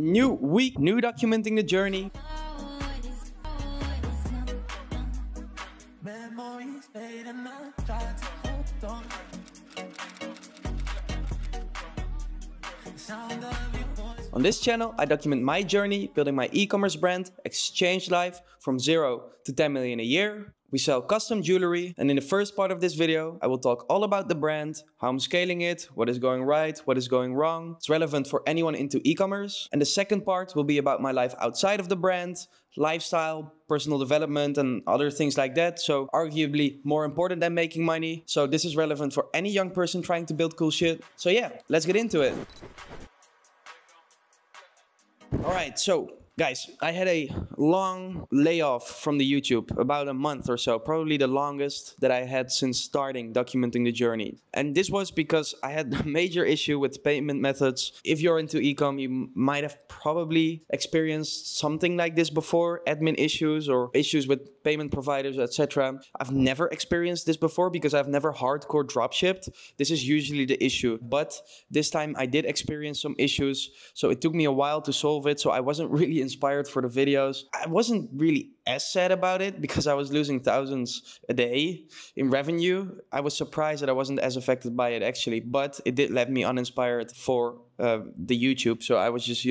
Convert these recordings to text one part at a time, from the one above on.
New week, new documenting the journey. On this channel, I document my journey building my e-commerce brand, Exchange Life, from 0 to 10 million a year. We sell custom jewelry, and in the first part of this video, I will talk all about the brand, how I'm scaling it, what is going right, what is going wrong. It's relevant for anyone into e-commerce. And the second part will be about my life outside of the brand, lifestyle, personal development, and other things like that. So arguably more important than making money. So this is relevant for any young person trying to build cool shit. So yeah, let's get into it. All right, so guys, I had a long layoff from the YouTube, about a month or so, probably the longest that I had since starting documenting the journey. And this was because I had a major issue with payment methods. If you're into e-com, you might have probably experienced something like this before, admin issues or issues with payment providers, etc. I've never experienced this before because I've never hardcore dropshipped. This is usually the issue, but this time I did experience some issues, so it took me a while to solve it, so I wasn't really inspired for the videos. I wasn't really as sad about it because I was losing thousands a day in revenue. I was surprised that I wasn't as affected by it actually, but it did let me uninspired for the YouTube. So I was just,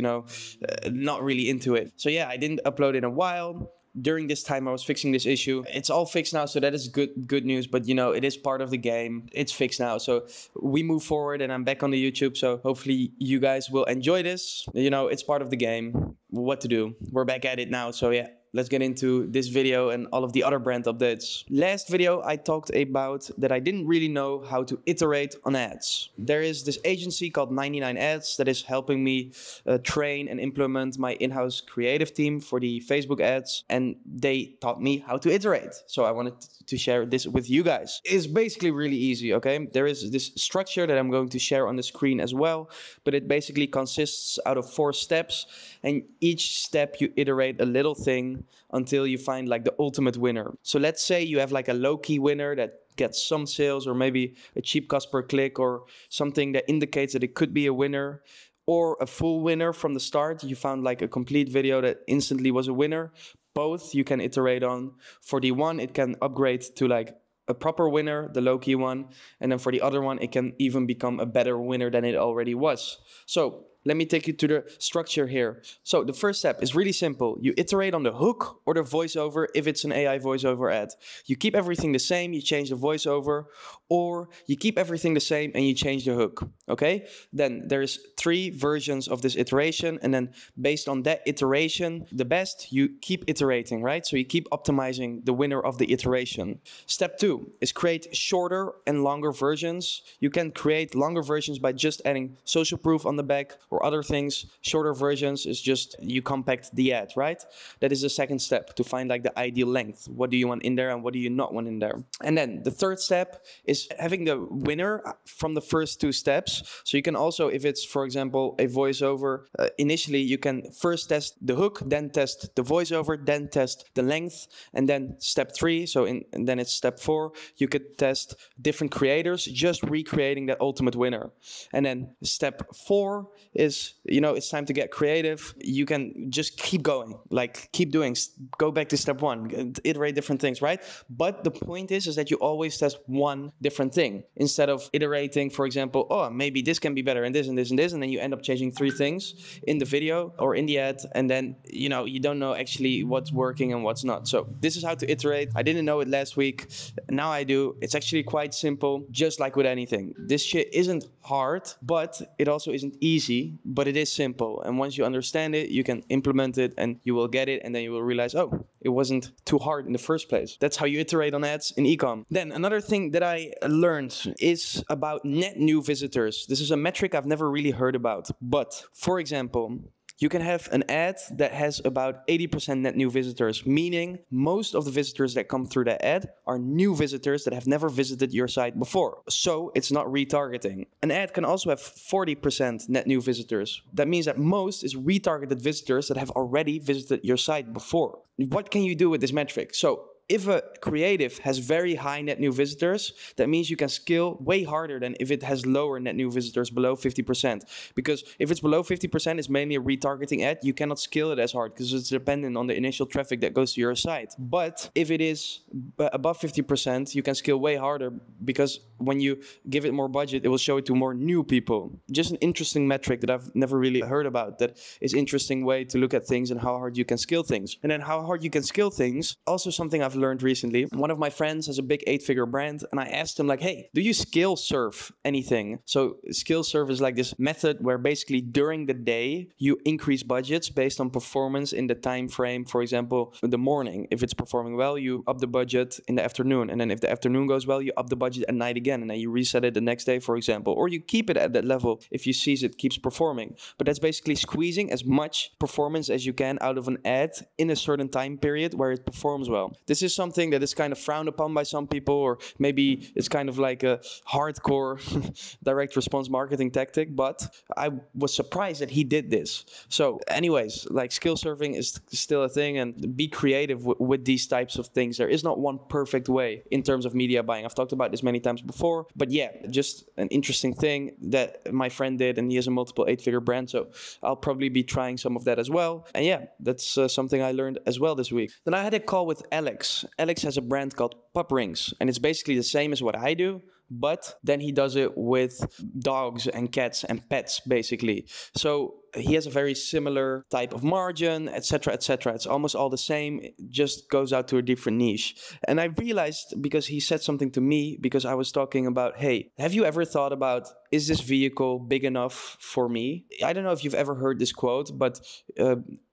not really into it. So yeah, I didn't upload in a while. During this time, I was fixing this issue. It's all fixed now, so that is good news. But it is part of the game. It's fixed now, so we move forward, and I'm back on the YouTube. So hopefully you guys will enjoy this. It's part of the game. What to do? We're back at it now. So yeah, let's get into this video and all of the other brand updates. Last video, I talked about that I didn't really know how to iterate on ads. There is this agency called 99 Ads that is helping me train and implement my in-house creative team for the Facebook ads, and they taught me how to iterate. So I wanted to share this with you guys. It's basically really easy, okay? There is this structure that I'm going to share on the screen as well, but it basically consists out of 4 steps, and each step you iterate a little thing until you find like the ultimate winner. So let's say you have like a low-key winner that gets some sales, or maybe a cheap cost per click, or something that indicates that it could be a winner, or a full winner from the start. You found like a complete video that instantly was a winner. Both you can iterate on. For the one, it can upgrade to like a proper winner, the low-key one. And then for the other one, it can even become a better winner than it already was. So let me take you to the structure here. So the first step is really simple. You iterate on the hook or the voiceover if it's an AI voiceover ad. You keep everything the same, you change the voiceover, or you keep everything the same and you change the hook, okay? Then there's 3 versions of this iteration, and then based on that iteration, the best, you keep iterating, right? So you keep optimizing the winner of the iteration. Step 2 is create shorter and longer versions. You can create longer versions by just adding social proof on the back or other things. Shorter versions is just you compact the ad, right? That is the second step, to find like the ideal length. What do you want in there and what do you not want in there? And then the third step is having the winner from the first 2 steps. So you can also, if it's, for example, a voiceover, initially you can first test the hook, then test the voiceover, then test the length, and then step 3, and then it's step 4, you could test different creators, just recreating that ultimate winner. And then step 4 is, it's time to get creative. You can just keep going, like keep doing, go back to step 1, iterate different things, right? But the point is that you always test one different thing instead of iterating, for example, oh, maybe this can be better and this and this and this, and then you end up changing 3 things in the video or in the ad, and then, you don't know actually what's working and what's not. So this is how to iterate. I didn't know it last week. Now I do. It's actually quite simple, just like with anything. This shit isn't hard, but it also isn't easy, but it is simple. And once you understand it, you can implement it and you will get it, and then you will realize, oh, it wasn't too hard in the first place. That's how you iterate on ads in e-com. Then another thing that I learned is about net new visitors. This is a metric I've never really heard about, but for example, you can have an ad that has about 80% net new visitors, meaning most of the visitors that come through that ad are new visitors that have never visited your site before. So it's not retargeting. An ad can also have 40% net new visitors. That means that most is retargeted visitors that have already visited your site before. What can you do with this metric? So if a creative has very high net new visitors, that means you can scale way harder than if it has lower net new visitors below 50%. Because if it's below 50%, it's mainly a retargeting ad. You cannot scale it as hard because it's dependent on the initial traffic that goes to your site. But if it is above 50%, you can scale way harder because when you give it more budget, it will show it to more new people. Just an interesting metric that I've never really heard about, that is interesting way to look at things and how hard you can scale things. And then how hard you can scale things, also something I've learned recently. One of my friends has a big 8-figure brand, and I asked him like, hey, do you scale serve anything? So scale serve is like this method where basically during the day you increase budgets based on performance in the time frame. For example, in the morning, if it's performing well, you up the budget in the afternoon, and then if the afternoon goes well, you up the budget at night again, and then you reset it the next day, for example, or you keep it at that level if you see it keeps performing. But that's basically squeezing as much performance as you can out of an ad in a certain time period where it performs well. This is something that is kind of frowned upon by some people, or maybe it's kind of like a hardcore direct response marketing tactic, but I was surprised that he did this. So anyways, like skill surfing is still a thing, and be creative with these types of things. There is not one perfect way in terms of media buying. I've talked about this many times before, but yeah, just an interesting thing that my friend did, and he has a multiple 8-figure brand, so I'll probably be trying some of that as well. And yeah, that's something I learned as well this week. Then I had a call with Alex. Alex has a brand called Puprings, and it's basically the same as what I do, but then he does it with dogs and cats and pets, basically. So he has a very similar type of margin, etc., etc. It's almost all the same, it just goes out to a different niche. And I realized, because he said something to me, because I was talking about, hey, have you ever thought about, is this vehicle big enough for me? I don't know if you've ever heard this quote, but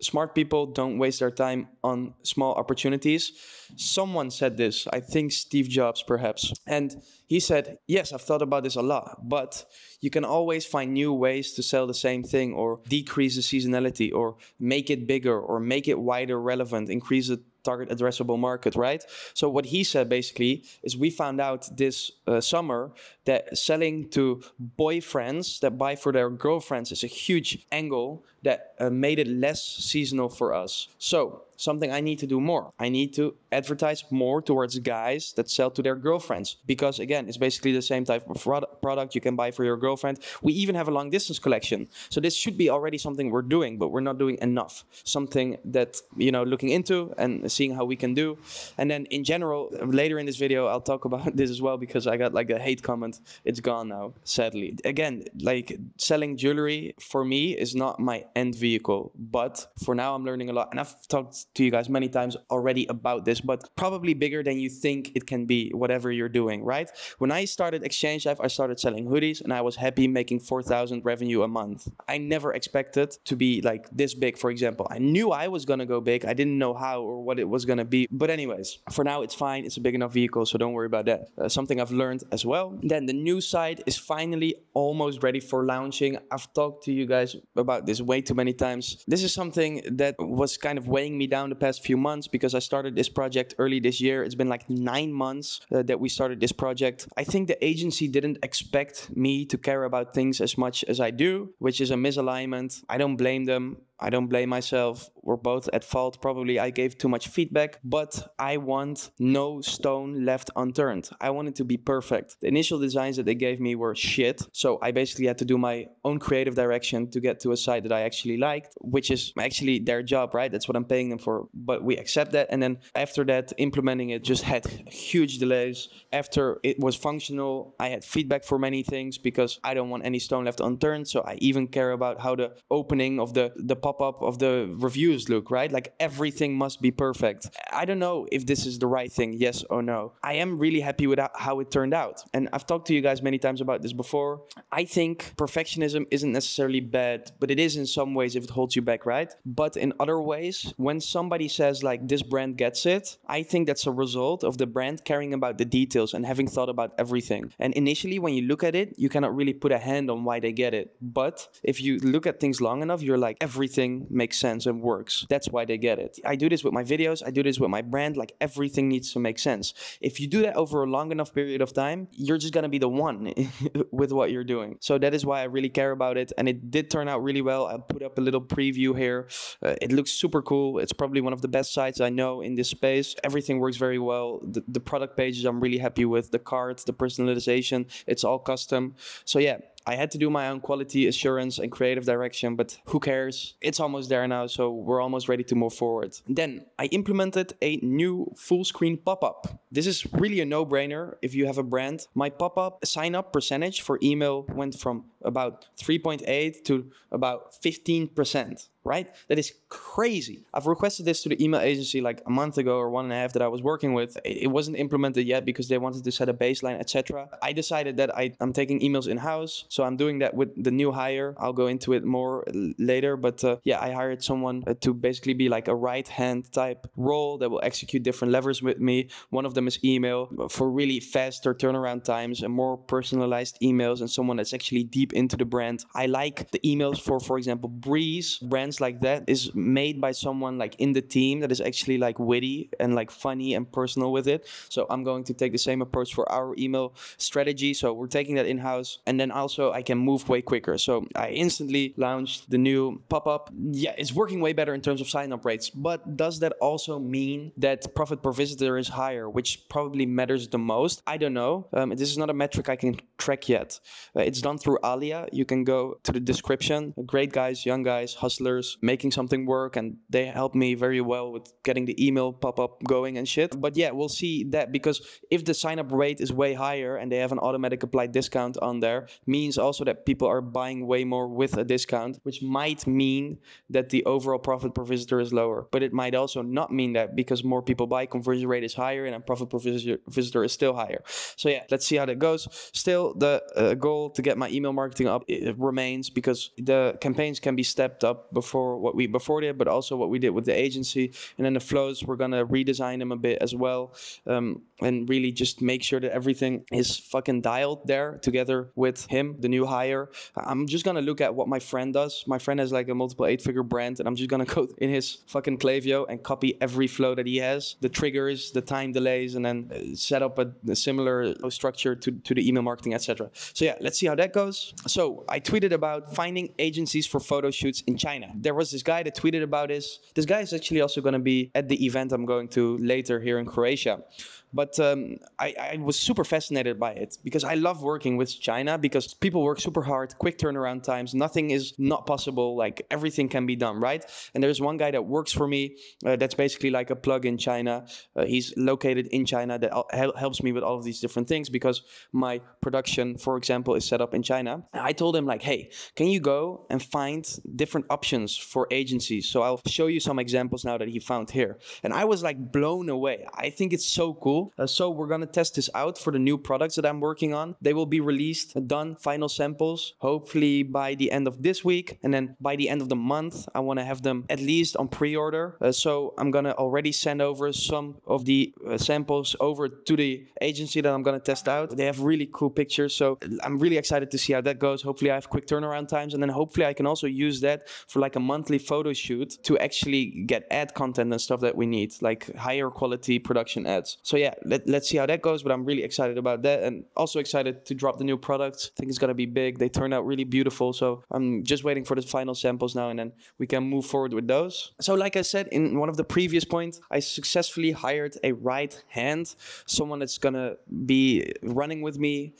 smart people don't waste their time on small opportunities. Someone said this, I think Steve Jobs perhaps. And he said, yes, I've thought about this a lot, but you can always find new ways to sell the same thing, or decrease the seasonality, or make it bigger, or make it wider relevant, increase the target addressable market, right? So what he said basically is, we found out this summer that selling to boyfriends that buy for their girlfriends is a huge angle that made it less seasonal for us. So something I need to do more. I need to advertise more towards guys that sell to their girlfriends, because again, it's basically the same type of product you can buy for your girlfriend. We even have a long distance collection. So this should be already something we're doing, but we're not doing enough. Something that, you know, looking into and seeing how we can do. And then in general, later in this video, I'll talk about this as well, because I got like a hate comment. It's gone now, sadly. Again, like selling jewelry for me is not my end vehicle, but for now I'm learning a lot. And I've talked to you guys many times already about this, but probably bigger than you think it can be, whatever you're doing, right? When I started Exchange Life, I started selling hoodies, and I was happy making 4,000 revenue a month. I never expected to be like this big, for example. I knew I was gonna go big. I didn't know how or what it was gonna be. But anyways, for now it's fine. It's a big enough vehicle, so don't worry about that. Something I've learned as well. Then the new site is finally almost ready for launching. I've talked to you guys about this way too many times. This is something that was kind of weighing me down the past few months, because I started this project early this year. It's been like 9 months that we started this project. I think the agency didn't expect me to care about things as much as I do, which is a misalignment. I don't blame them. I don't blame myself. We're both at fault. Probably I gave too much feedback, but I want no stone left unturned. I want it to be perfect. The initial designs that they gave me were shit. So I basically had to do my own creative direction to get to a site that I actually liked, which is actually their job, right? That's what I'm paying them for. But we accept that. And then after that, implementing it just had huge delays. After it was functional, I had feedback for many things, because I don't want any stone left unturned. So I even care about how the opening of the pop-up of the reviews look, right? Like everything must be perfect. I don't know if this is the right thing, yes or no. I am really happy with how it turned out. And I've talked to you guys many times about this before. I think perfectionism isn't necessarily bad, but it is in some ways if it holds you back, right? But in other ways, when somebody says like, this brand gets it, I think that's a result of the brand caring about the details and having thought about everything. And initially, when you look at it, you cannot really put a hand on why they get it. But if you look at things long enough, you're like, everything everything makes sense and works. That's why they get it. I do this with my videos. I do this with my brand. Like, everything needs to make sense. If you do that over a long enough period of time, you're just going to be the one with what you're doing. So that is why I really care about it. And it did turn out really well. I'll put up a little preview here. It looks super cool. It's probably one of the best sites I know in this space. Everything works very well. The product pages I'm really happy with. The cards, the personalization, it's all custom. So yeah, I had to do my own quality assurance and creative direction, but who cares? It's almost there now, so we're almost ready to move forward. Then I implemented a new full screen pop-up. This is really a no-brainer if you have a brand. My pop-up sign-up percentage for email went from about 3.8 to about 15%. Right? That is crazy. I've requested this to the email agency like a month ago or 1.5 that I was working with. It wasn't implemented yet because they wanted to set a baseline, etc. I decided that I'm taking emails in-house, so I'm doing that with the new hire. I'll go into it more later, but yeah, I hired someone to basically be like a right-hand type role that will execute different levers with me. One of them is email for really faster turnaround times and more personalized emails, and someone that's actually deep into the brand. I like the emails for example, Breeze, brands like that is made by someone like in the team that is actually like witty and like funny and personal with it. So I'm going to take the same approach for our email strategy. So we're taking that in-house, and then also I can move way quicker. So I instantly launched the new pop-up. Yeah, it's working way better in terms of sign-up rates, but does that also mean that profit per visitor is higher, which probably matters the most? I don't know. This is not a metric I can track yet. It's done through Alia. You can go to the description. Great guys, young guys, hustlers, making something work, and they helped me very well with getting the email pop-up going and shit. But yeah, we'll see that, because if the sign-up rate is way higher and they have an automatic applied discount on there, means also that people are buying way more with a discount, which might mean that the overall profit per visitor is lower. But it might also not mean that, because more people buy, conversion rate is higher, and profit per visitor is still higher. So yeah, let's see how that goes. Still, the goal to get my email marketing up, it remains, because the campaigns can be stepped up before what we did, but also what we did with the agency. And then the flows, we're gonna redesign them a bit as well, and really just make sure that everything is fucking dialed there together with him, the new hire. I'm just gonna look at what my friend does. My friend has like a multiple 8-figure brand, and I'm just gonna go in his fucking Klaviyo and copy every flow that he has, the triggers, the time delays, and then set up a similar structure to the email marketing, etc. So yeah, let's see how that goes. So I tweeted about finding agencies for photo shoots in China. There was this guy that tweeted about this. This guy is actually also going to be at the event I'm going to later here in Croatia. But I was super fascinated by it, because I love working with China, because people work super hard, quick turnaround times, nothing is not possible, like everything can be done, right? And there's one guy that works for me that's basically like a plug in China. He's located in China, that helps me with all of these different things, because my production, for example, is set up in China. I told him like, hey, can you go and find different options for agencies? So I'll show you some examples now that he found here. And I was like blown away. I think it's so cool. So we're going to test this out for the new products that I'm working on. They will be released, done, final samples, hopefully by the end of this week. And then by the end of the month, I want to have them at least on pre-order. So I'm going to already send over some of the samples over to the agency that I'm going to test out. They have really cool pictures. So I'm really excited to see how that goes. Hopefully I have quick turnaround times. And then hopefully I can also use that for like a monthly photo shoot to actually get ad content and stuff that we need, like higher quality production ads. So yeah, let's see how that goes, but I'm really excited about that, and also excited to drop the new products. I think it's gonna be big. They turned out really beautiful, so I'm just waiting for the final samples now, and then we can move forward with those. So like I said in one of the previous points, I successfully hired a right hand, someone that's gonna be running with me,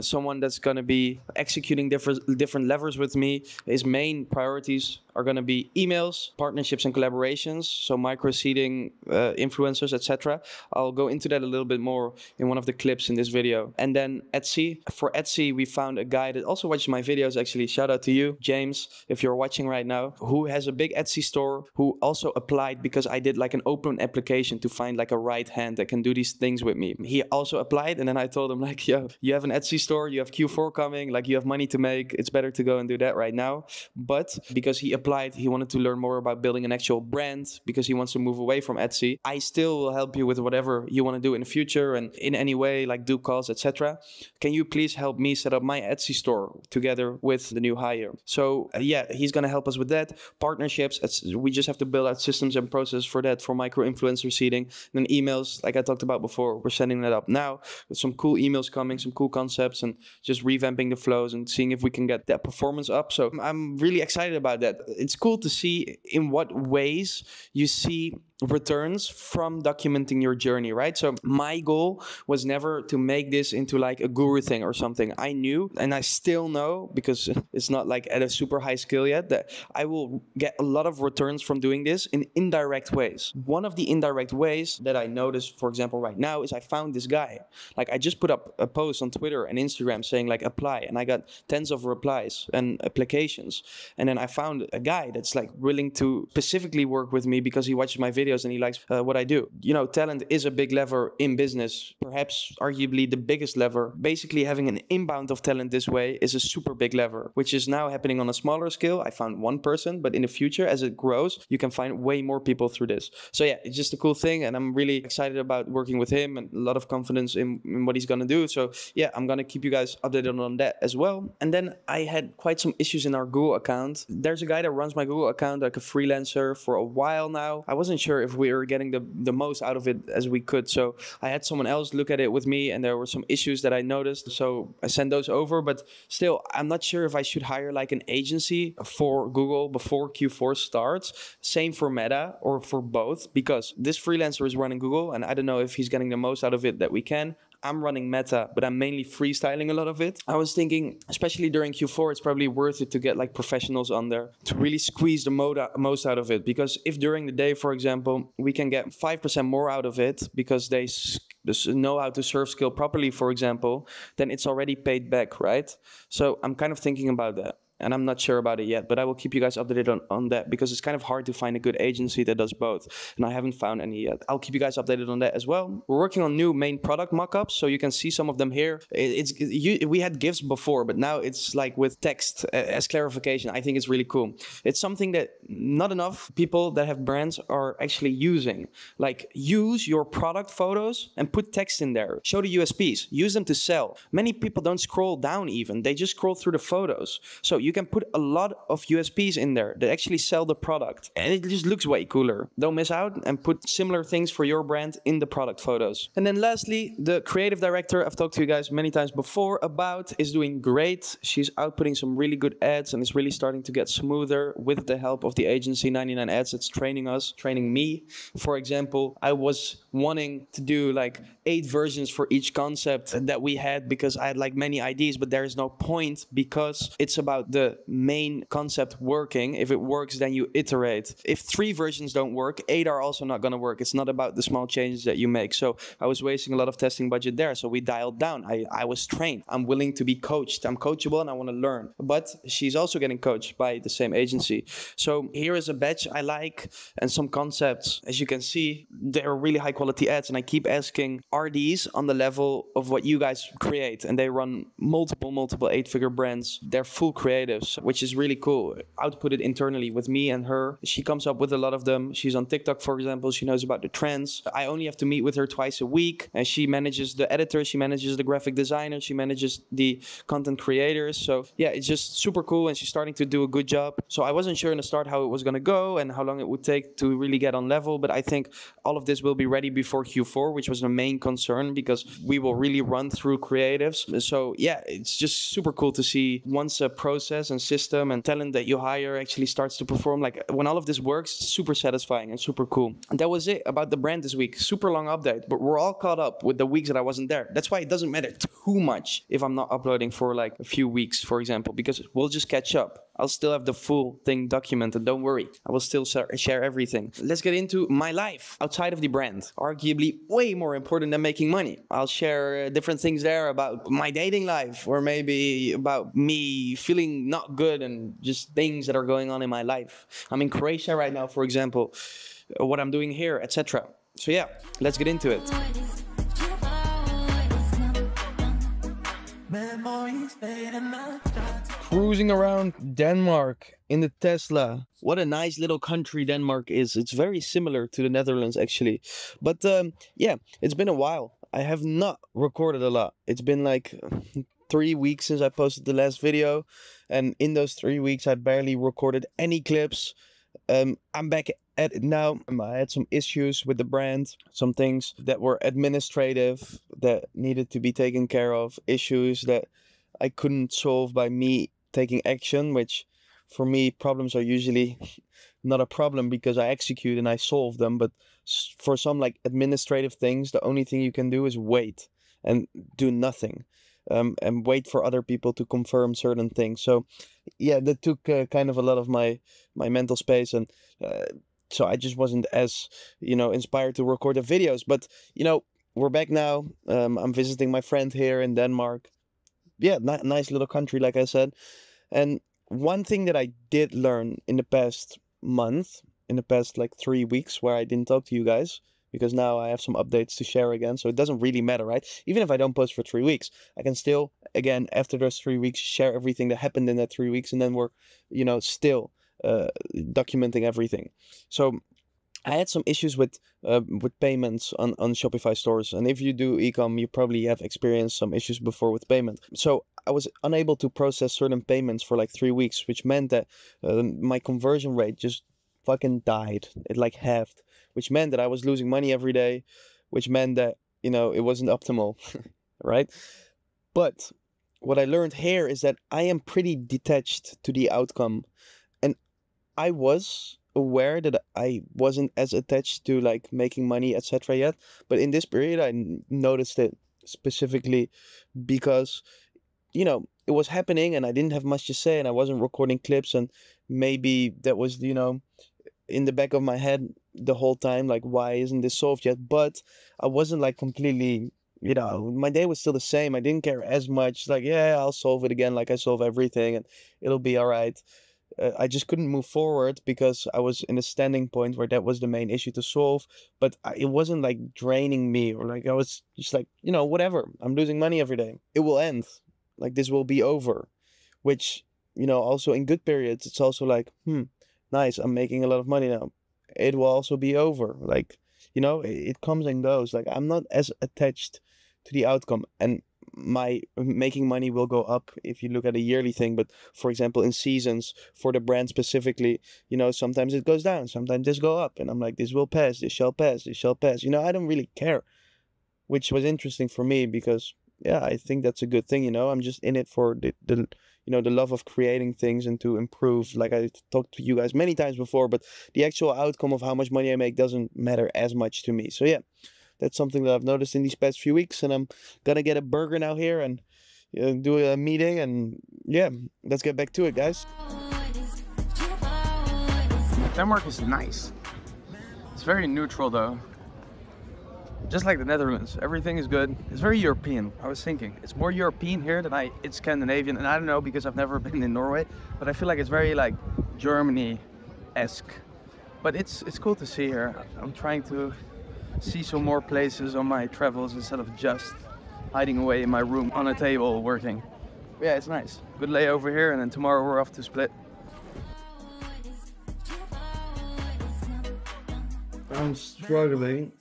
someone that's gonna be executing different levers with me. His main priorities are going to be emails, partnerships and collaborations, so micro-seeding influencers, etc. I'll go into that a little bit more in one of the clips in this video. And then Etsy. For Etsy, we found a guy that also watches my videos, actually. Shout out to you, James, if you're watching right now, who has a big Etsy store, who also applied because I did like an open application to find like a right hand that can do these things with me. He also applied, and then I told him like, yo, you have an Etsy store, you have Q4 coming, like you have money to make, it's better to go and do that right now. But because he applied. He wanted to learn more about building an actual brand because he wants to move away from Etsy. I still will help you with whatever you want to do in the future and in any way, like do calls, etc. Can you please help me set up my Etsy store together with the new hire? So yeah, he's going to help us with that. Partnerships, we just have to build out systems and process for that, for micro influencer seeding. And then emails, like I talked about before, we're setting that up now with some cool emails coming, some cool concepts, and just revamping the flows and seeing if we can get that performance up. So I'm really excited about that. It's cool to see in what ways you see returns from documenting your journey, right? So my goal was never to make this into like a guru thing or something. I knew, and I still know, because it's not like at a super high skill yet, that I will get a lot of returns from doing this in indirect ways. One of the indirect ways that I noticed, for example, right now, is I found this guy. Like I just put up a post on Twitter and Instagram saying like apply, and I got tens of replies and applications. And then I found a guy that's like willing to specifically work with me because he watches my videos and he likes what I do. You know, talent is a big lever in business, perhaps arguably the biggest lever. Basically, having an inbound of talent this way is a super big lever, which is now happening on a smaller scale. I found one person, but in the future, as it grows, you can find way more people through this. So yeah, it's just a cool thing, and I'm really excited about working with him and a lot of confidence in what he's gonna do. So yeah, I'm gonna keep you guys updated on that as well. And then I had quite some issues in our Google account. There's a guy that runs my Google account like a freelancer for a while now. I wasn't sure if we were getting the most out of it as we could. So I had someone else look at it with me, and there were some issues that I noticed. So I sent those over, but still, I'm not sure if I should hire like an agency for Google before Q4 starts. Same for Meta or for both, because this freelancer is running Google, and I don't know if he's getting the most out of it that we can. I'm running Meta, but I'm mainly freestyling a lot of it. I was thinking, especially during Q4, it's probably worth it to get like professionals on there to really squeeze the most out of it. Because if during the day, for example, we can get 5% more out of it because they know how to surf skill properly, for example, then it's already paid back, right? So I'm kind of thinking about that. And I'm not sure about it yet, but I will keep you guys updated on that, because it's kind of hard to find a good agency that does both. And I haven't found any yet. I'll keep you guys updated on that as well. We're working on new main product mockups, so you can see some of them here. We had GIFs before, but now it's like with text as clarification. I think it's really cool. It's something that not enough people that have brands are actually using. Like, use your product photos and put text in there. Show the USPs. Use them to sell. Many people don't scroll down even. They just scroll through the photos. So you can put a lot of USPs in there that actually sell the product, and it just looks way cooler. Don't miss out and put similar things for your brand in the product photos. And then lastly, the creative director I've talked to you guys many times before about is doing great. She's outputting some really good ads, and it's really starting to get smoother with the help of the agency 99 Ads that's training me. For example, I was wanting to do like 8 versions for each concept that we had because I had like many ideas, but there is no point because it's about the main concept working. If it works, then you iterate. If 3 versions don't work, 8 are also not going to work. It's not about the small changes that you make. So I was wasting a lot of testing budget there. So we dialed down. I was trained. I'm willing to be coached. I'm coachable and I want to learn. But she's also getting coached by the same agency. So here is a batch I like and some concepts. As you can see, they're really high quality ads, and I keep asking, are these on the level of what you guys create? And they run multiple 8-figure brands. They're full creatives, which is really cool. Output it internally with me and her. She comes up with a lot of them. She's on TikTok, for example. She knows about the trends. I only have to meet with her twice a week, and she manages the editor, she manages the graphic designer, she manages the content creators. So yeah, it's just super cool, and she's starting to do a good job. So I wasn't sure in the start how it was going to go and how long it would take to really get on level, but I think all of this will be ready before Q4, which was the main concern, because we will really run through creatives. So yeah, it's just super cool to see once a process and system and talent that you hire actually starts to perform. Like, when all of this works, super satisfying and super cool. And that was it about the brand this week. Super long update, but we're all caught up with the weeks that I wasn't there. That's why it doesn't matter too much if I'm not uploading for like a few weeks, for example, because we'll just catch up. I'll still have the full thing documented, don't worry. I will still share everything. Let's get into my life outside of the brand. Arguably way more important than making money. I'll share different things there about my dating life, or maybe about me feeling not good and just things that are going on in my life. I'm in Croatia right now, for example, what I'm doing here, etc. So yeah, let's get into it. cruising around Denmark in the Tesla. What a nice little country Denmark is. It's very similar to the Netherlands actually. But yeah, it's been a while. I have not recorded a lot. It's been like 3 weeks since I posted the last video. And in those 3 weeks, I barely recorded any clips. I'm back at it now. I had some issues with the brand, some things that were administrative that needed to be taken care of, issues that I couldn't solve by me taking action, which for me, problems are usually not a problem because I execute and I solve them. But for some like administrative things, the only thing you can do is wait and do nothing. And wait for other people to confirm certain things. So yeah, that took kind of a lot of my mental space, and so I just wasn't as, inspired to record the videos. But we're back now. I'm visiting my friend here in Denmark. Yeah, nice little country, like I said. And one thing that I did learn in the past month, in the past like 3 weeks where I didn't talk to you guys, because now I have some updates to share again, so it doesn't really matter, right? Even if I don't post for 3 weeks, I can still, again, after those 3 weeks, share everything that happened in that 3 weeks, and then we're, still documenting everything. So I had some issues with payments on Shopify stores, and if you do ecom, you probably have experienced some issues before with payment. So I was unable to process certain payments for like 3 weeks, which meant that my conversion rate just fucking died. It like halved, which meant that I was losing money every day, which meant that, it wasn't optimal, right? But what I learned here is that I am pretty detached to the outcome. And I was aware that I wasn't as attached to like making money, etc. yet. But in this period, I noticed it specifically because, it was happening and I didn't have much to say and I wasn't recording clips, and maybe that was, in the back of my head the whole time, like, why isn't this solved yet? But I wasn't like completely, my day was still the same. I didn't care as much, like, yeah, I'll solve it again, like I solve everything and it'll be all right. I just couldn't move forward because I was in a standing point where that was the main issue to solve. But it wasn't like draining me, or like I was just like, whatever, I'm losing money every day, it will end, like this will be over. Which, also in good periods, it's also like, nice, I'm making a lot of money now, it will also be over. Like, it comes and goes. Like, I'm not as attached to the outcome, and my making money will go up if you look at a yearly thing. But for example, in seasons for the brand specifically, sometimes it goes down, sometimes this go up, and I'm like, this will pass, this shall pass, this shall pass. I don't really care, which was interesting for me because, yeah, I think that's a good thing. I'm just in it for the love of creating things and to improve. Like I talked to you guys many times before, but the actual outcome of how much money I make doesn't matter as much to me. So yeah, that's something that I've noticed in these past few weeks, and I'm gonna get a burger now here and do a meeting, and yeah, let's get back to it, guys. Denmark is nice. It's very neutral though. Just like the Netherlands, everything is good. It's very European. I was thinking it's more European here than it's Scandinavian, and I don't know because I've never been in Norway, but I feel like it's very like Germany-esque. But it's cool to see here. I'm trying to see some more places on my travels instead of just hiding away in my room on a table working. But yeah, it's nice. Good layover here, and then tomorrow we're off to Split. I'm struggling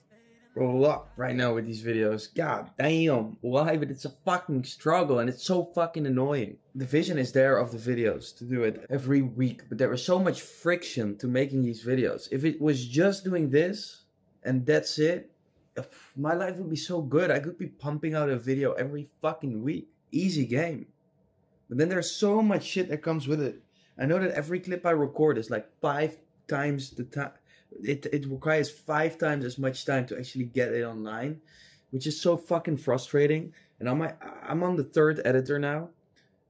a lot right now with these videos. God damn, why? But it's a fucking struggle and it's so fucking annoying. The vision is there of the videos to do it every week, but there is so much friction to making these videos. If it was just doing this and that's it, my life would be so good. I could be pumping out a video every fucking week. Easy game. But then there's so much shit that comes with it. I know that every clip I record is like 5 times the time. It requires 5 times as much time to actually get it online, which is so fucking frustrating. And I'm on the 3rd editor now,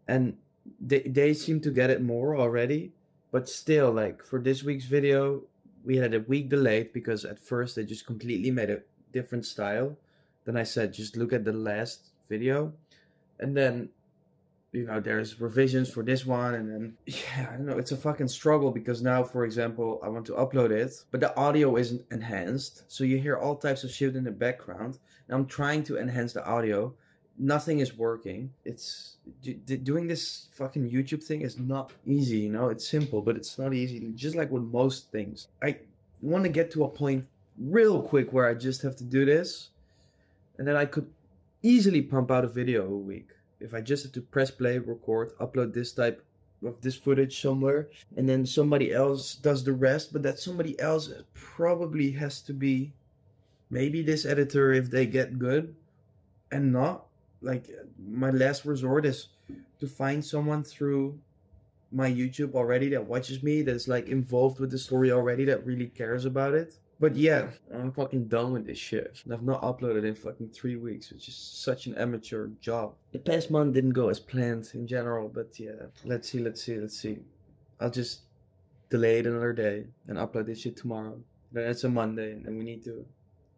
and they seem to get it more already. But still, like for this week's video, we had a week delayed because at first they just completely made a different style. Then I said, just look at the last video, and then there's revisions for this one, and then, yeah, I don't know, it's a fucking struggle because now, for example, I want to upload it, but the audio isn't enhanced, so you hear all types of shit in the background, and I'm trying to enhance the audio. nothing is working. It's doing this fucking YouTube thing is not easy, you know. It's simple, but it's not easy. Just like with most things, I want to get to a point real quick where I just have to do this, and then I could easily pump out a video a week if I just have to press play, record, upload this type of this footage somewhere, and then somebody else does the rest. But that somebody else probably has to be maybe this editor if they get good, and not like my last resort is to find someone through my YouTube already that watches me, that's like involved with the story already, that really cares about it. But yeah, I'm fucking done with this shit. I've not uploaded in fucking 3 weeks, which is such an amateur job. The past month didn't go as planned in general, but yeah, let's see. I'll just delay it another day and upload this shit tomorrow. Then it's a Monday and we need to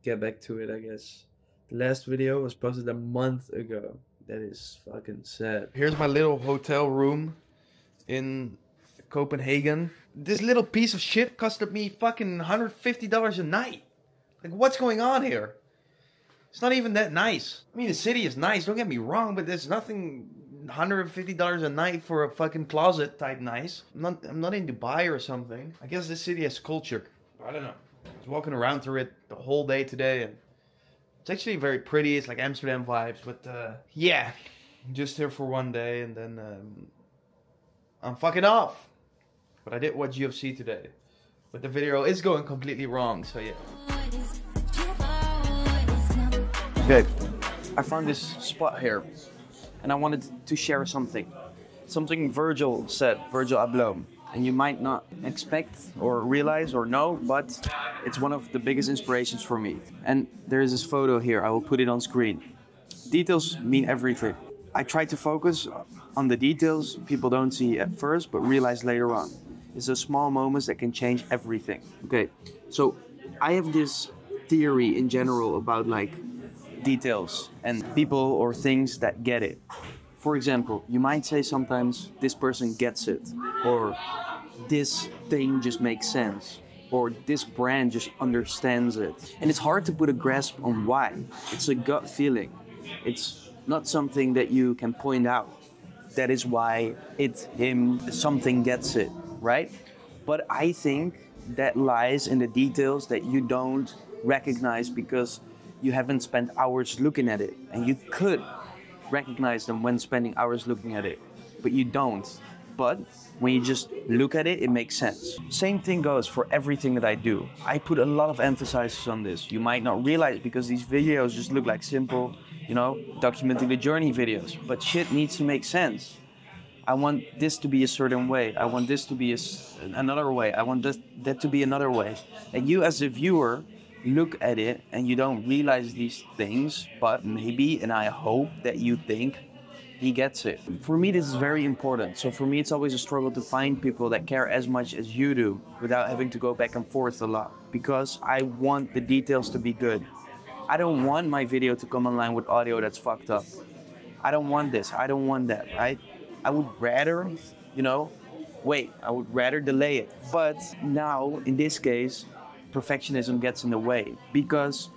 get back to it, I guess. The last video was posted a month ago. That is fucking sad. Here's my little hotel room in Copenhagen. This little piece of shit costed me fucking $150 a night. Like, what's going on here? It's not even that nice. I mean, the city is nice, don't get me wrong, but there's nothing $150 a night for a fucking closet type nice. I'm not in Dubai or something. I guess this city has culture. I don't know. I was walking around through it the whole day today, and it's actually very pretty. It's like Amsterdam vibes, but yeah, just here for one day, and then I'm fucking off. But I did watch UFC today, but the video is going completely wrong, so yeah. Okay, I found this spot here, and I wanted to share something. Something Virgil said, Virgil Abloh. And you might not expect or realize or know, but it's one of the biggest inspirations for me. And there is this photo here, I will put it on screen. Details mean everything. I try to focus on the details people don't see at first, but realize later on. It's the small moments that can change everything. Okay, so I have this theory in general about like details and people or things that get it. For example, you might say sometimes this person gets it, or this thing just makes sense, or this brand just understands it. And it's hard to put a grasp on why. It's a gut feeling. It's not something that you can point out. That is why it's him, something gets it, right? But I think that lies in the details that you don't recognize because you haven't spent hours looking at it. And you could recognize them when spending hours looking at it, but you don't. But when you just look at it, it makes sense. Same thing goes for everything that I do. I put a lot of emphasis on this. You might not realize because these videos just look like simple, you know, documenting the journey videos, but shit needs to make sense. I want this to be a certain way. I want this to be another way. I want that to be another way. And you as a viewer look at it and you don't realize these things, but maybe, and I hope that you think he gets it. For me, this is very important. So for me, it's always a struggle to find people that care as much as you do without having to go back and forth a lot, because I want the details to be good. I don't want my video to come online with audio that's fucked up. I don't want this, I don't want that, right? I would rather, you know, wait, I would rather delay it. But now, in this case, perfectionism gets in the way, because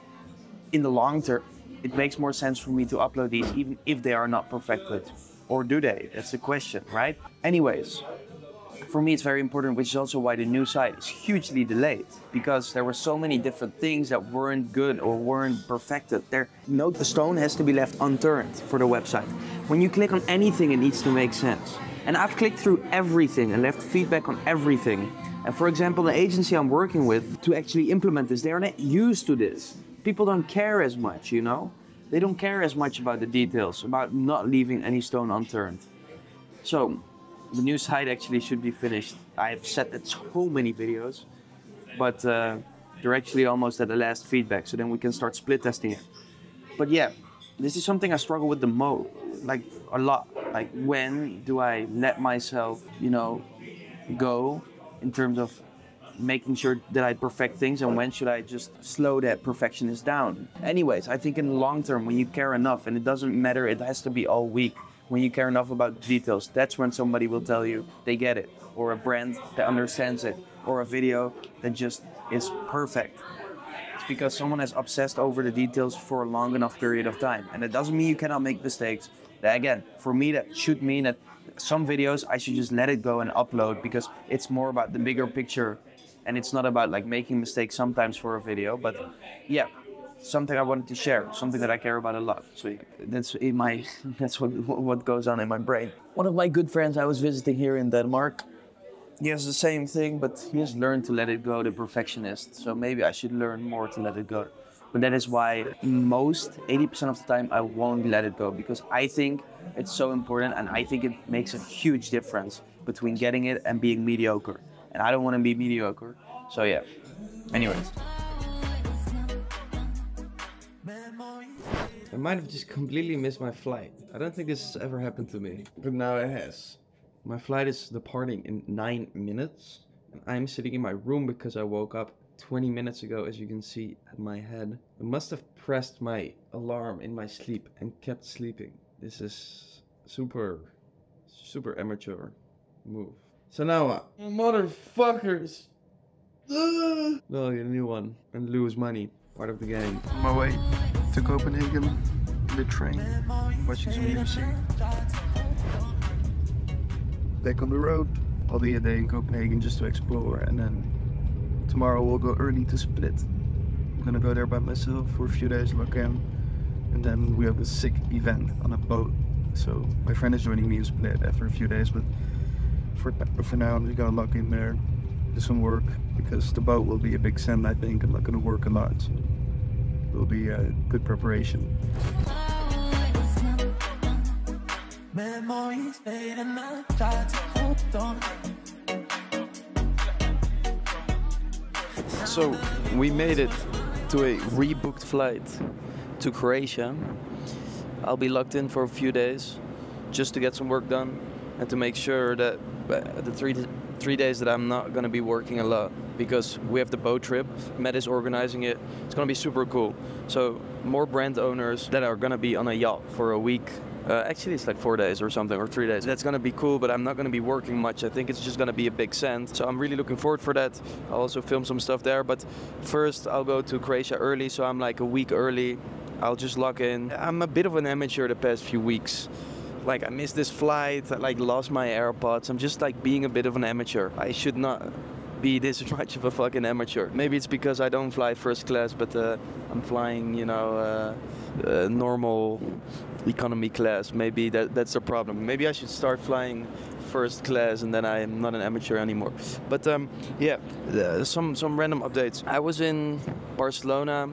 in the long term, it makes more sense for me to upload these even if they are not perfected. Or do they? That's the question, right? Anyways, for me it's very important, which is also why the new site is hugely delayed, because there were so many different things that weren't good or weren't perfected. Note the stone has to be left unturned for the website. When you click on anything, it needs to make sense. And I've clicked through everything and left feedback on everything. And for example, the agency I'm working with to actually implement this, they are not used to this. People don't care as much, you know? They don't care as much about the details, about not leaving any stone unturned. So, the new site actually should be finished. I've said that so many videos, but they're actually almost at the last feedback, so then we can start split testing it. But yeah, this is something I struggle with the most, like a lot. Like, when do I let myself, you know, go in terms of making sure that I perfect things, and when should I just slow that perfectionist down? Anyways, I think in the long term, when you care enough, and it doesn't matter, it has to be all week, when you care enough about the details, that's when somebody will tell you they get it, or a brand that understands it, or a video that just is perfect. It's because someone has obsessed over the details for a long enough period of time. And it doesn't mean you cannot make mistakes. Again, for me, that should mean that some videos I should just let it go and upload, because it's more about the bigger picture and it's not about like making mistakes sometimes for a video. But yeah, something I wanted to share, something that I care about a lot. So that's in my, that's what goes on in my brain. One of my good friends I was visiting here in Denmark, he has the same thing, but he has learned to let it go, the perfectionist. So maybe I should learn more to let it go. But that is why 80% of the time, I won't let it go, because I think it's so important, and I think it makes a huge difference between getting it and being mediocre. And I don't want to be mediocre. So yeah, anyways. I might have just completely missed my flight. I don't think this has ever happened to me, but now it has. My flight is departing in 9 minutes, and I'm sitting in my room because I woke up 20 minutes ago, as you can see at my head. I must have pressed my alarm in my sleep and kept sleeping. This is super amateur move. So now, motherfuckers! Well, get a new one and lose money. Part of the game. On my way to Copenhagen, the train, watching some UFC. Back on the road. I'll be a day in Copenhagen just to explore, and then tomorrow we'll go early to Split. I'm gonna go there by myself for a few days, lock in, and then we have a sick event on a boat. So my friend is joining me in Split after a few days, but for now I'm just gonna lock in there, do some work, because the boat will be a big send, I think. I'm not gonna work a lot, so it will be a good preparation. So we made it to a rebooked flight to Croatia. I'll be locked in for a few days just to get some work done and to make sure that the three days that I'm not going to be working a lot, because we have the boat trip. Matt is organizing it. It's going to be super cool. So more brand owners that are going to be on a yacht for a week. Actually, it's like 4 days or something, or 3 days. That's going to be cool, but I'm not going to be working much. I think it's just going to be a big send. So I'm really looking forward for that. I'll also film some stuff there. But first, I'll go to Croatia early, so I'm like a week early. I'll just lock in. I'm a bit of an amateur the past few weeks. Like, I missed this flight, I like lost my AirPods. I'm just like being a bit of an amateur. I should not be this much of a fucking amateur. Maybe it's because I don't fly first class, but I'm flying, you know, normal economy class. Maybe that's the problem. Maybe I should start flying first class, and then I'm not an amateur anymore. But yeah, some random updates. I was in Barcelona,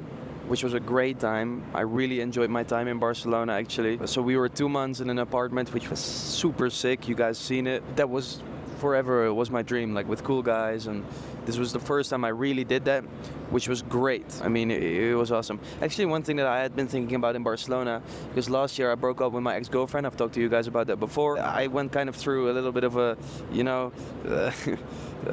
which was a great time. I really enjoyed my time in Barcelona, actually. So we were 2 months in an apartment, which was super sick. You guys seen it. That was forever, it was my dream, like with cool guys, and this was the first time I really did that, which was great. I mean, it was awesome. Actually, one thing that I had been thinking about in Barcelona, because last year I broke up with my ex-girlfriend. I've talked to you guys about that before. I went kind of through a little bit of a, you know,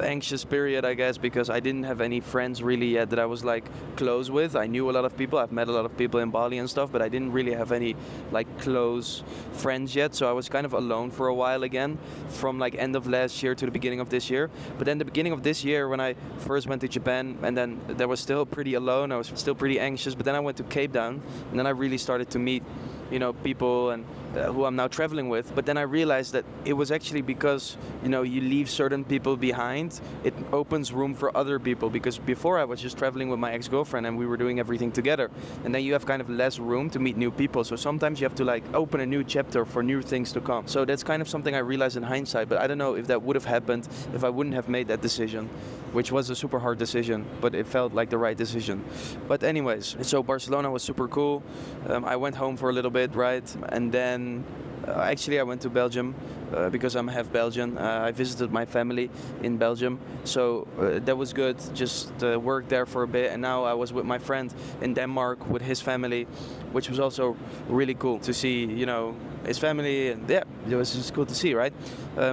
anxious period, I guess, because I didn't have any friends really yet that I was like close with. I knew a lot of people. I've met a lot of people in Bali and stuff, but I didn't really have any like close friends yet. So I was kind of alone for a while again, from like end of last year to the beginning of this year. But then the beginning of this year, when I first went to Japan, and then there was still pretty alone. I was still pretty anxious, but then I went to Cape Town, and then I really started to meet, you know, people and who I'm now traveling with. But then I realized that it was actually because, you know, you leave certain people behind, it opens room for other people. Because before I was just traveling with my ex-girlfriend and we were doing everything together, and then you have kind of less room to meet new people. So sometimes you have to like open a new chapter for new things to come. So that's kind of something I realized in hindsight, but I don't know if that would have happened if I wouldn't have made that decision, which was a super hard decision, but it felt like the right decision. But anyways, so Barcelona was super cool. I went home for a little bit, right? And then actually I went to Belgium because I'm half Belgian. I visited my family in Belgium, so that was good. Just worked there for a bit, and now I was with my friend in Denmark with his family, which was also really cool to see, you know, his family, and yeah, it was just cool to see, right?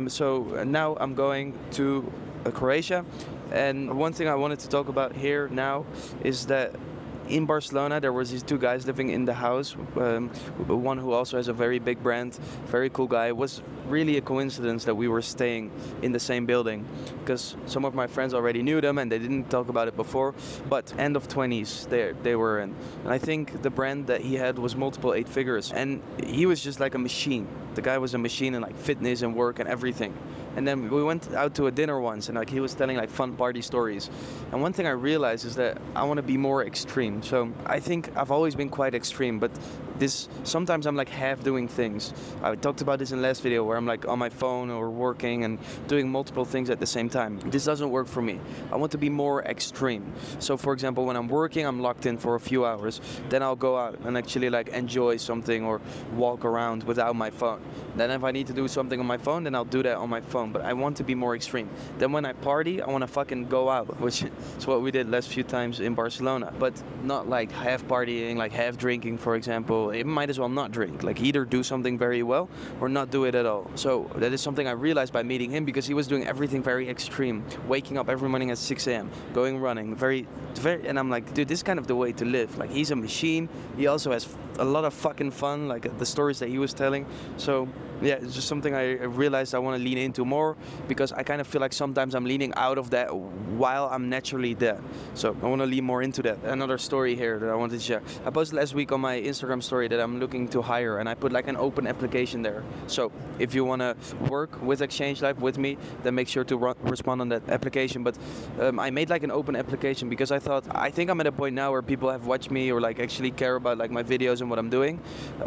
So now I'm going to Croatia, and one thing I wanted to talk about here now is that In Barcelona, there was these two guys living in the house. One who also has a very big brand, very cool guy. It was really a coincidence that we were staying in the same building, because some of my friends already knew them and they didn't talk about it before. But end of 20s, they were in. And I think the brand that he had was multiple 8 figures, and he was just like a machine. The guy was a machine in like fitness and work and everything. And then we went out to a dinner once, and like he was telling like fun party stories. And one thing I realized is that I want to be more extreme. So I think I've always been quite extreme, but sometimes I'm like half doing things. I talked about this in the last video where I'm like on my phone or working and doing multiple things at the same time. This doesn't work for me. I want to be more extreme. So for example, when I'm working, I'm locked in for a few hours. Then I'll go out and actually like enjoy something or walk around without my phone. Then if I need to do something on my phone, then I'll do that on my phone. But I want to be more extreme. Then when I party, I want to fucking go out, which is what we did last few times in Barcelona. But not like half partying, like half drinking, for example. It might as well not drink. Like either do something very well or not do it at all. So that is something I realized by meeting him, because he was doing everything very extreme. Waking up every morning at 6 a.m., going running, very, and I'm like, dude, this is kind of the way to live. Like he's a machine. He also has a lot of fucking fun, like the stories that he was telling. So yeah, it's just something I realized I want to lean into more, because I kind of feel like sometimes I'm leaning out of that while I'm naturally there. So I want to lean more into that. Another story here that I wanted to share. I posted last week on my Instagram story that I'm looking to hire, and I put like an open application there. So if you want to work with Exchange Live with me, then make sure to respond on that application. But I made like an open application because I think I'm at a point now where people have watched me or like actually care about like my videos and what I'm doing.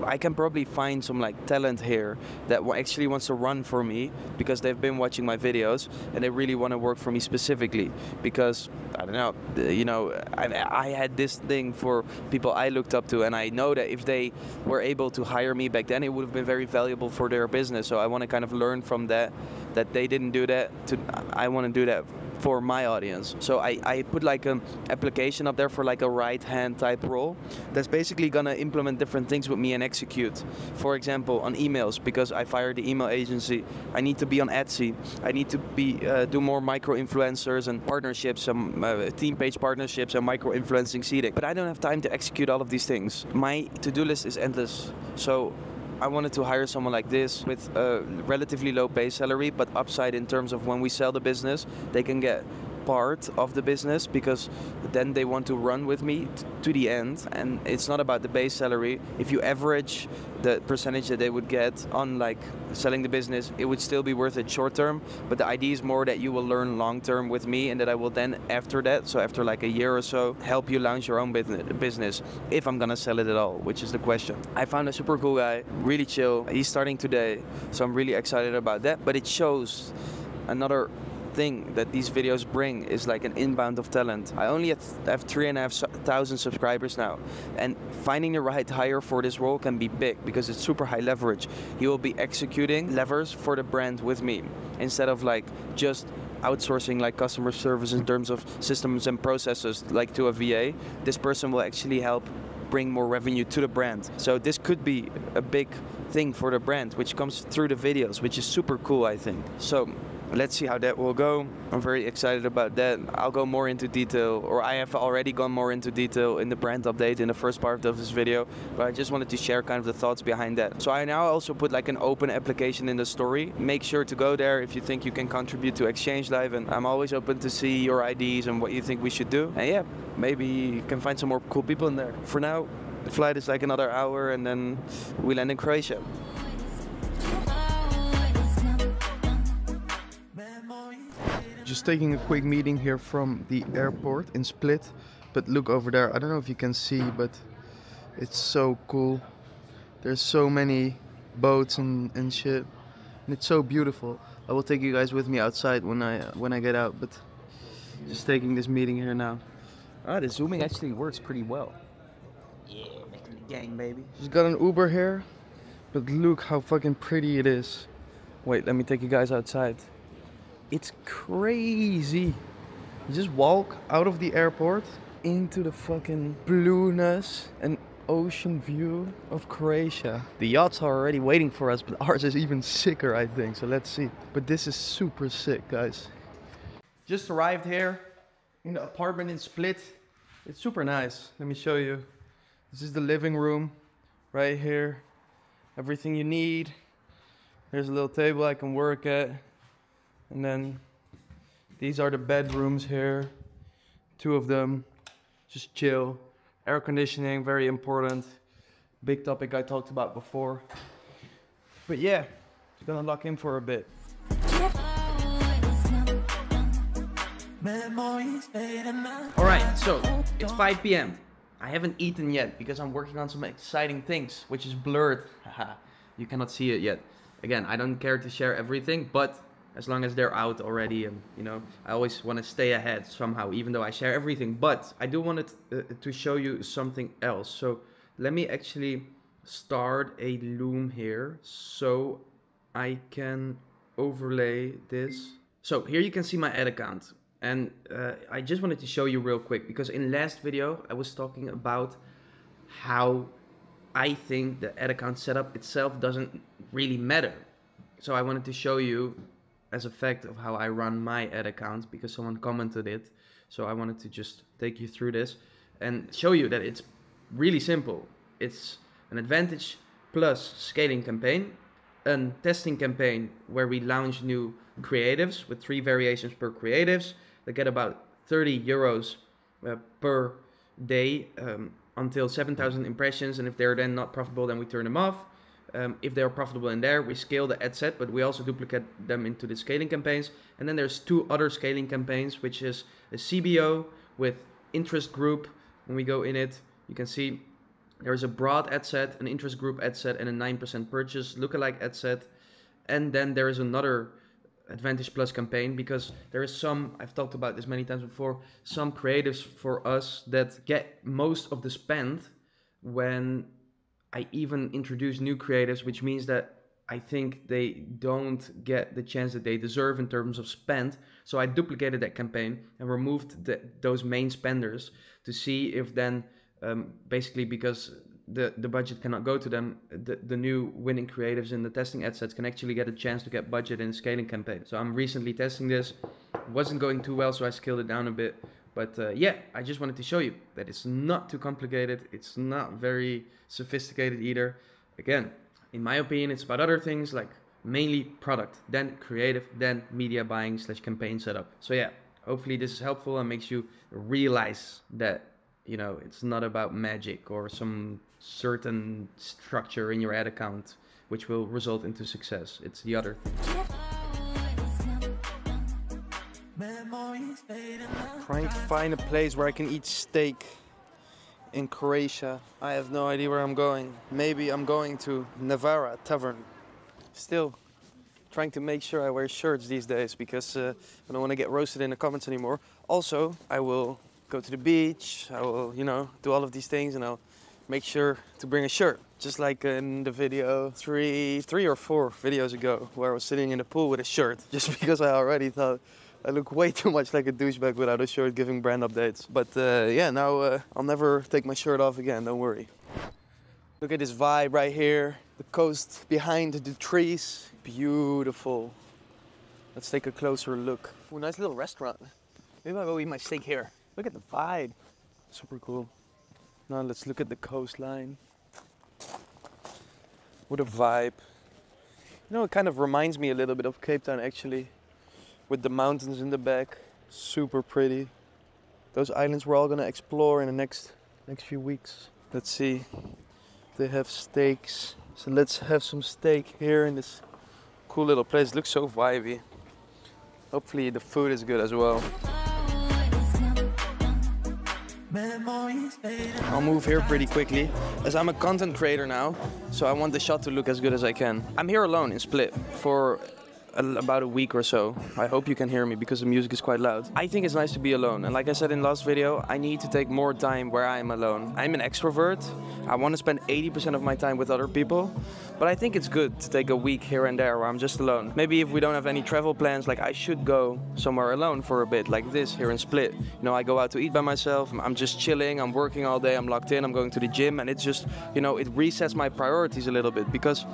I can probably find some like talent here that actually wants to run for me because they've been watching my videos and they really want to work for me specifically, because I don't know, you know, I had this thing for people I looked up to, and I know that if they were able to hire me back then, it would have been very valuable for their business. So I want to kind of learn from that they didn't do that, I want to do that for my audience. So I put like an application up there for like a right-hand type role that's basically gonna implement different things with me and execute. For example, on emails, because I fired the email agency, I need to be on Etsy. I need to be do more micro-influencers and partnerships, some team page partnerships and micro-influencing seeding. But I don't have time to execute all of these things. My to-do list is endless. So I wanted to hire someone like this with a relatively low base salary, but upside in terms of when we sell the business, they can get part of the business, because then they want to run with me to the end. And it's not about the base salary. If you average the percentage that they would get on like selling the business, it would still be worth it short term. But the idea is more that you will learn long term with me, and that I will then after that, so after like a year or so, help you launch your own business if I'm gonna sell it at all, which is the question. I found a super cool guy, really chill. He's starting today, so I'm really excited about that. But it shows another thing that these videos bring is like an inbound of talent. I only have 3,500 subscribers now, and finding the right hire for this role can be big because it's super high leverage. He will be executing levers for the brand with me instead of like just outsourcing like customer service in terms of systems and processes like to a VA. This person will actually help bring more revenue to the brand. So this could be a big thing for the brand, which comes through the videos, which is super cool, I think. So let's see how that will go. I'm very excited about that. I'll go more into detail, or I have already gone more into detail in the brand update in the first part of this video, but I just wanted to share kind of the thoughts behind that. So I now also put like an open application in the story. Make sure to go there if you think you can contribute to Exchange Live, and I'm always open to see your ideas and what you think we should do. And yeah, maybe you can find some more cool people in there. For now, the flight is like another hour and then we land in Croatia. Just taking a quick meeting here from the airport in Split, but look over there. I don't know if you can see, but it's so cool. There's so many boats and shit, and it's so beautiful. I will take you guys with me outside when I get out, but just taking this meeting here now. Ah, the zooming actually works pretty well. Yeah, making the gang, baby. Just got an Uber here, but look how fucking pretty it is. Wait, let me take you guys outside. It's crazy. You just walk out of the airport into the fucking blueness and ocean view of Croatia. The yachts are already waiting for us, but ours is even sicker, I think. So let's see. But this is super sick, guys. Just arrived here in the apartment in Split. It's super nice. Let me show you. This is the living room right here. Everything you need. There's a little table I can work at. And then these are the bedrooms here. 2 of them. Just chill. Air conditioning, very important. Big topic I talked about before. But yeah, it's gonna lock in for a bit. Alright, so it's 5 p.m. I haven't eaten yet because I'm working on some exciting things, which is blurred. Haha, you cannot see it yet. Again, I don't care to share everything, but as long as they're out already, and you know, I always want to stay ahead somehow, even though I share everything. But I do want to show you something else. So let me actually start a loom here so I can overlay this. So here you can see my ad account. And I just wanted to show you real quick, because in last video I was talking about how I think the ad account setup itself doesn't really matter. So I wanted to show you as a fact of how I run my ad account, because someone commented it. So I wanted to just take you through this and show you that it's really simple. It's an Advantage Plus scaling campaign, a testing campaign where we launch new creatives with 3 variations per creatives. They get about 30 euros per day until 7,000 impressions, and if they're then not profitable, then we turn them off. If they're profitable in there, we scale the ad set, but we also duplicate them into the scaling campaigns. And then there's 2 other scaling campaigns, which is a CBO with interest group. When we go in it, you can see there's a broad ad set, an interest group ad set, and a 9% purchase lookalike ad set. And then there is another Advantage Plus campaign, because there is some, I've talked about this many times before, some creatives for us that get most of the spend when I even introduce new creatives, which means that I think they don't get the chance that they deserve in terms of spend. So I duplicated that campaign and removed those main spenders to see if then, basically because the budget cannot go to them, the new winning creatives in the testing ad sets can actually get a chance to get budget in scaling campaign. So I'm recently testing this. It wasn't going too well, so I scaled it down a bit. But yeah, I just wanted to show you that it's not too complicated. It's not very sophisticated either. Again, in my opinion, it's about other things, like mainly product, then creative, then media buying / campaign setup. So yeah, hopefully this is helpful and makes you realize that, you know, it's not about magic or some certain structure in your ad account which will result into success. It's the other thing. Trying to find a place where I can eat steak in Croatia. I have no idea where I'm going. Maybe I'm going to Navara Tavern. Still trying to make sure I wear shirts these days, because I don't want to get roasted in the comments anymore. Also, I will go to the beach. I will, you know, do all of these things, and I'll make sure to bring a shirt. Just like in the video three or four videos ago, where I was sitting in the pool with a shirt, just because I already thought I look way too much like a douchebag without a shirt giving brand updates. But yeah, now I'll never take my shirt off again, don't worry. Look at this vibe right here. The coast behind the trees. Beautiful. Let's take a closer look. Ooh, nice little restaurant. Maybe I'll go eat my steak here. Look at the vibe. Super cool. Now let's look at the coastline. What a vibe. You know, it kind of reminds me a little bit of Cape Town actually, with the mountains in the back. Super pretty. Those islands we're all gonna explore in the next few weeks. Let's see. They have steaks. So let's have some steak here in this cool little place. It looks so vibey. Hopefully the food is good as well. I'll move here pretty quickly, as I'm a content creator now, so I want the shot to look as good as I can. I'm here alone in Split for about a week or so. I hope you can hear me because the music is quite loud. I think it's nice to be alone, and like I said in last video, I need to take more time where I'm alone. I'm an extrovert. I want to spend 80% of my time with other people, but I think it's good to take a week here and there where I'm just alone. Maybe if we don't have any travel plans, like I should go somewhere alone for a bit, like this here in Split. You know, I go out to eat by myself, I'm just chilling, I'm working all day, I'm locked in, I'm going to the gym, and it's just, you know, it resets my priorities a little bit, because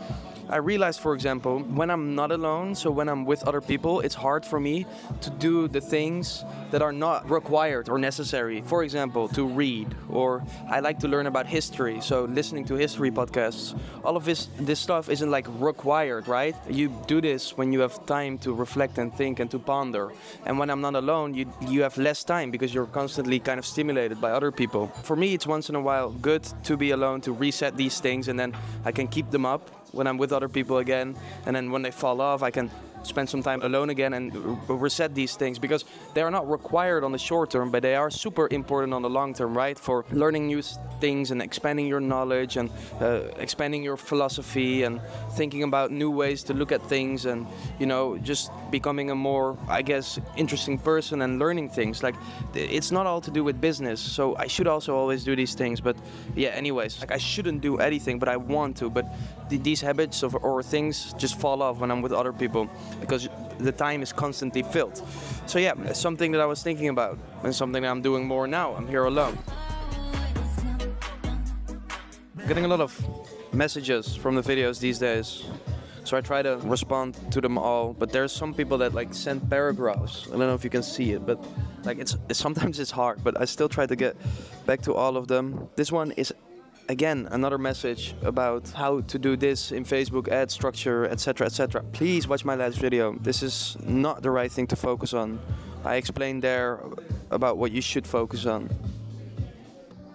I realized, for example, when I'm not alone, also when I'm with other people, it's hard for me to do the things that are not required or necessary. For example, to read, or I like to learn about history, so listening to history podcasts. All of this stuff isn't like required, right? You do this when you have time to reflect and think and to ponder. And when I'm not alone, you have less time because you're constantly kind of stimulated by other people. For me, it's once in a while good to be alone, to reset these things, and then I can keep them up when I'm with other people again. And then when they fall off, I can spend some time alone again and reset these things, because they are not required on the short term, but they are super important on the long term, right? For learning new things and expanding your knowledge and expanding your philosophy and thinking about new ways to look at things, and, you know, just becoming a more, I guess, interesting person and learning things. Like, it's not all to do with business, so I should also always do these things. But yeah, anyways, like, I shouldn't do anything, but I want to. But these habits or things just fall off when I'm with other people, because the time is constantly filled. So yeah, something that I was thinking about, and something that I'm doing more now. I'm here alone. Getting a lot of messages from the videos these days, so I try to respond to them all. But there's some people that like send paragraphs. I don't know if you can see it, but like sometimes it's hard, but I still try to get back to all of them. This one is again another message about how to do this in Facebook, ad structure, etc, etc. Please watch my last video. This is not the right thing to focus on. I explained there about what you should focus on.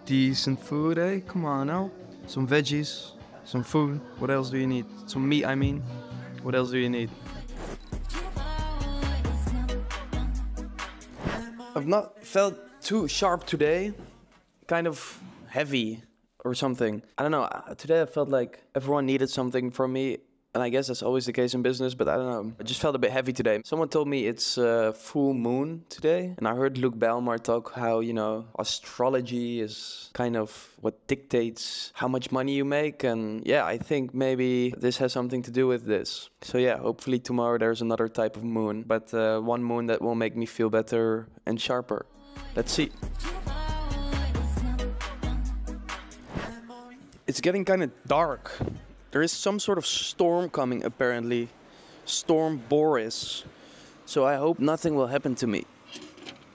Decent food, eh? Come on now. Some veggies, some food. What else do you need? Some meat, I mean. What else do you need? I've not felt too sharp today. Kind of heavy or something. I don't know. Today I felt like everyone needed something from me. And I guess that's always the case in business, but I don't know. I just felt a bit heavy today. Someone told me it's full moon today. And I heard Luke Belmar talk how, you know, astrology is kind of what dictates how much money you make. And yeah, I think maybe this has something to do with this. So yeah, hopefully tomorrow there's another type of moon. But one moon that will make me feel better and sharper. Let's see. It's getting kind of dark. There is some sort of storm coming, apparently. Storm Boris. So I hope nothing will happen to me.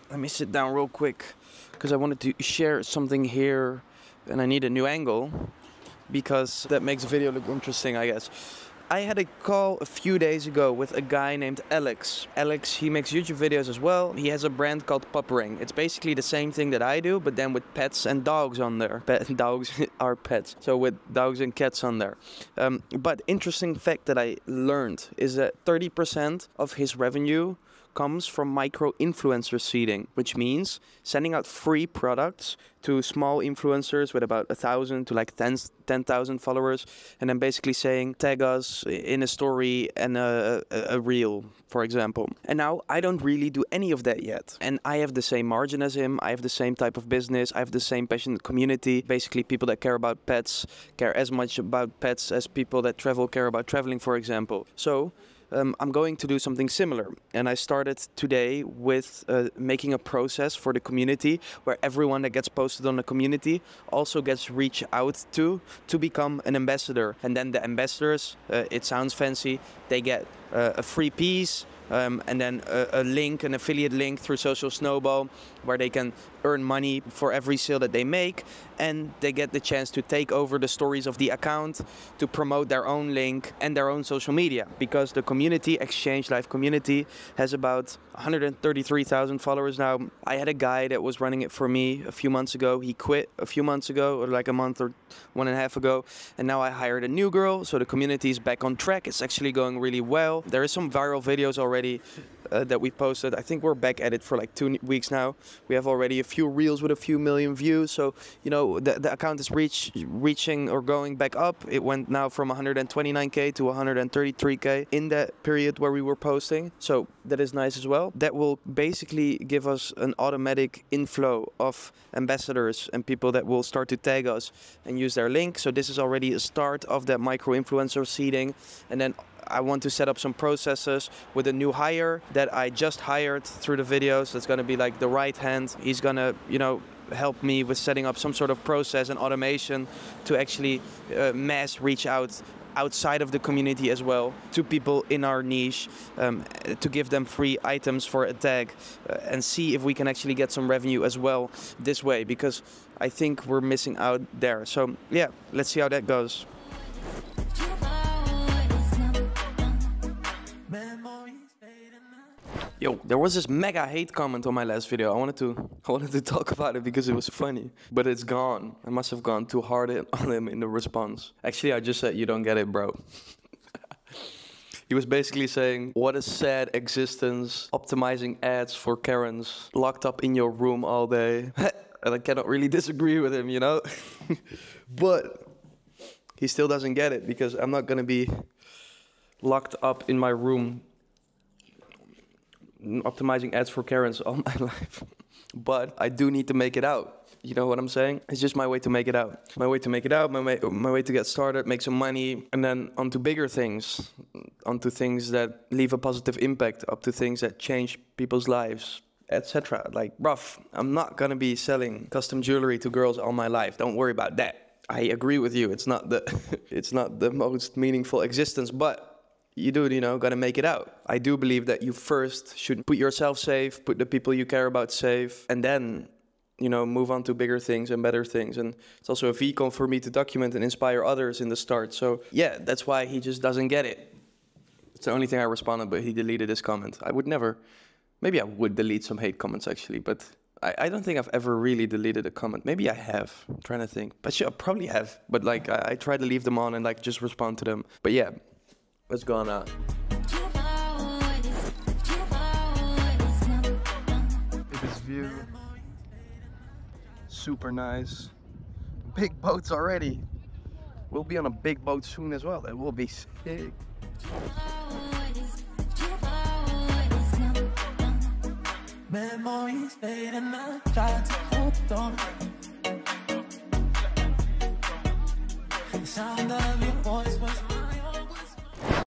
Let me sit down real quick, because I wanted to share something here, and I need a new angle, because that makes the video look interesting, I guess. I had a call a few days ago with a guy named Alex. Alex, he makes YouTube videos as well. He has a brand called Pupring. It's basically the same thing that I do, but then with pets and dogs on there. Dogs are pets, so with dogs and cats on there. But interesting fact that I learned is that 30% of his revenue comes from micro-influencer seeding, which means sending out free products to small influencers with about 1,000 to like 10,000 followers, and then basically saying, tag us in a story and a reel, for example. And now I don't really do any of that yet. And I have the same margin as him. I have the same type of business. I have the same passionate community. Basically, people that care about pets care as much about pets as people that travel care about traveling, for example. So I'm going to do something similar, and I started today with making a process for the community where everyone that gets posted on the community also gets reached out to become an ambassador. And then the ambassadors, it sounds fancy, they get a free piece, and then a link, an affiliate link through Social Snowball, where they can earn money for every sale that they make, and they get the chance to take over the stories of the account to promote their own link and their own social media, because the community, Exchange Live community, has about 133,000 followers now. I had a guy that was running it for me a few months ago. He quit a few months ago, or like a month or 1.5 ago, and now I hired a new girl, so the community is back on track. It's actually going really well. There is some viral videos already that we posted. I think we're back at it for like 2 weeks now. We have already a few reels with a few million views. So, you know, the account is reaching or going back up. It went now from 129K to 133K in that period where we were posting. So that is nice as well. That will basically give us an automatic inflow of ambassadors and people that will start to tag us and use their link. So this is already a start of that micro-influencer seeding. And then I want to set up some processes with a new hire that I just hired through the videos. That's going to be like the right hand. He's going to, you know, help me with setting up some sort of process and automation to actually mass reach out outside of the community as well, to people in our niche, to give them free items for a tag, and see if we can actually get some revenue as well this way, because I think we're missing out there. So yeah, let's see how that goes. Yo, there was this mega hate comment on my last video. I wanted to talk about it because it was funny, but it's gone. I must have gone too hard on him in the response. Actually, I just said, "You don't get it, bro." He was basically saying, "What a sad existence, optimizing ads for Karens, locked up in your room all day." And I cannot really disagree with him, you know? But he still doesn't get it, because I'm not gonna be locked up in my room optimizing ads for Karens all my life. But I do need to make it out. You know what I'm saying? It's just my way to make it out. My way to make it out, my way to get started, make some money, and then onto bigger things. Onto things that leave a positive impact, up to things that change people's lives, etc. Like, bruv, I'm not gonna be selling custom jewelry to girls all my life. Don't worry about that. I agree with you. It's not the it's not the most meaningful existence, but you do, you know, gotta make it out. I do believe that you first should put yourself safe, put the people you care about safe, and then, you know, move on to bigger things and better things. And it's also a vehicle for me to document and inspire others in the start. So yeah, that's why he just doesn't get it. It's the only thing I responded, but he deleted his comment. I would never, maybe I would delete some hate comments actually, but I don't think I've ever really deleted a comment. Maybe I have, I'm trying to think. But I probably have, but like I try to leave them on and like just respond to them. But yeah. Let's go on out. This view, super nice. Big boats already. We'll be on a big boat soon as well. That will be sick. Memories fade and I try to hold on. The sound of